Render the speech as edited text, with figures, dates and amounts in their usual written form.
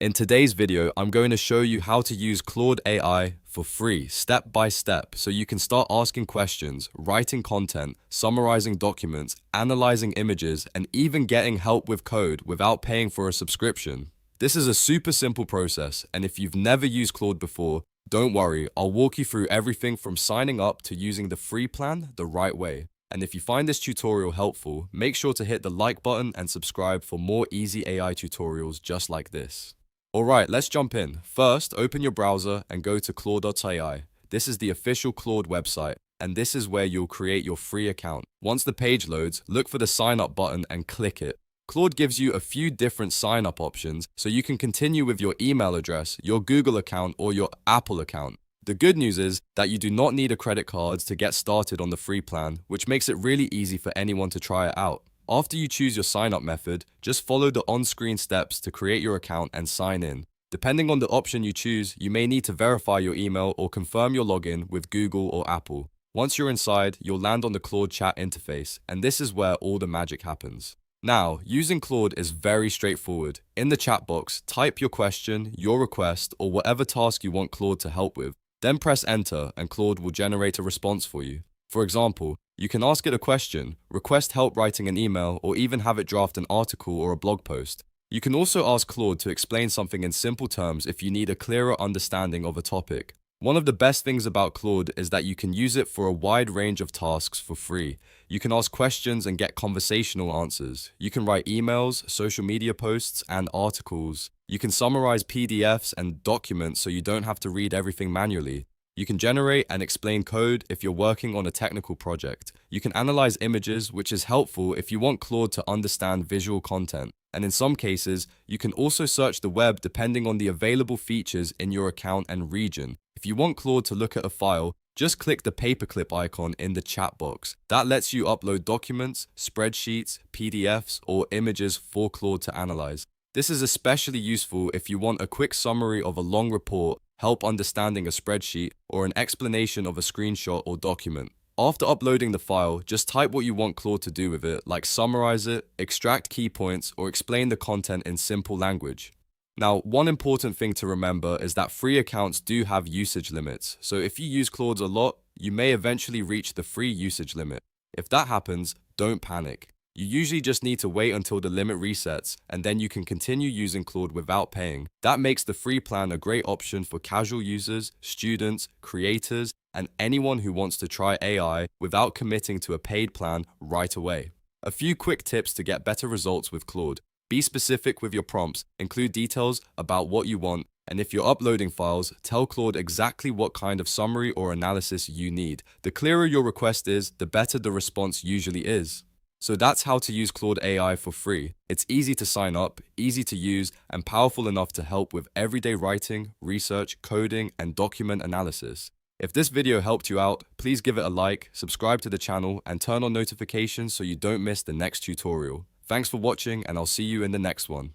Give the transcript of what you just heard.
In today's video, I'm going to show you how to use Claude AI for free, step by step, so you can start asking questions, writing content, summarizing documents, analyzing images, and even getting help with code without paying for a subscription. This is a super simple process, and if you've never used Claude before, don't worry, I'll walk you through everything from signing up to using the free plan the right way. And if you find this tutorial helpful, make sure to hit the like button and subscribe for more easy AI tutorials just like this. Alright, let's jump in. First, open your browser and go to claude.ai. This is the official Claude website, and this is where you'll create your free account. Once the page loads, look for the sign up button and click it. Claude gives you a few different sign up options, so you can continue with your email address, your Google account, or your Apple account. The good news is that you do not need a credit card to get started on the free plan, which makes it really easy for anyone to try it out. After you choose your sign-up method, just follow the on-screen steps to create your account and sign in. Depending on the option you choose, you may need to verify your email or confirm your login with Google or Apple. Once you're inside, you'll land on the Claude chat interface, and this is where all the magic happens. Now, using Claude is very straightforward. In the chat box, type your question, your request, or whatever task you want Claude to help with. Then press enter, and Claude will generate a response for you. For example, you can ask it a question, request help writing an email, or even have it draft an article or a blog post. You can also ask Claude to explain something in simple terms if you need a clearer understanding of a topic. One of the best things about Claude is that you can use it for a wide range of tasks for free. You can ask questions and get conversational answers. You can write emails, social media posts, and articles. You can summarize PDFs and documents so you don't have to read everything manually. You can generate and explain code if you're working on a technical project. You can analyze images, which is helpful if you want Claude to understand visual content. And in some cases, you can also search the web depending on the available features in your account and region. If you want Claude to look at a file, just click the Paperclip icon in the chat box. That lets you upload documents, spreadsheets, PDFs, or images for Claude to analyze. This is especially useful if you want a quick summary of a long report, help understanding a spreadsheet, or an explanation of a screenshot or document. After uploading the file, just type what you want Claude to do with it, like summarize it, extract key points, or explain the content in simple language. Now, one important thing to remember is that free accounts do have usage limits, so if you use Claude a lot, you may eventually reach the free usage limit. If that happens, don't panic. You usually just need to wait until the limit resets, and then you can continue using Claude without paying. That makes the free plan a great option for casual users, students, creators, and anyone who wants to try AI without committing to a paid plan right away. A few quick tips to get better results with Claude. Be specific with your prompts, include details about what you want, and if you're uploading files, tell Claude exactly what kind of summary or analysis you need. The clearer your request is, the better the response usually is. So that's how to use Claude AI for free. It's easy to sign up, easy to use, and powerful enough to help with everyday writing, research, coding, and document analysis. If this video helped you out, please give it a like, subscribe to the channel, and turn on notifications so you don't miss the next tutorial. Thanks for watching, and I'll see you in the next one.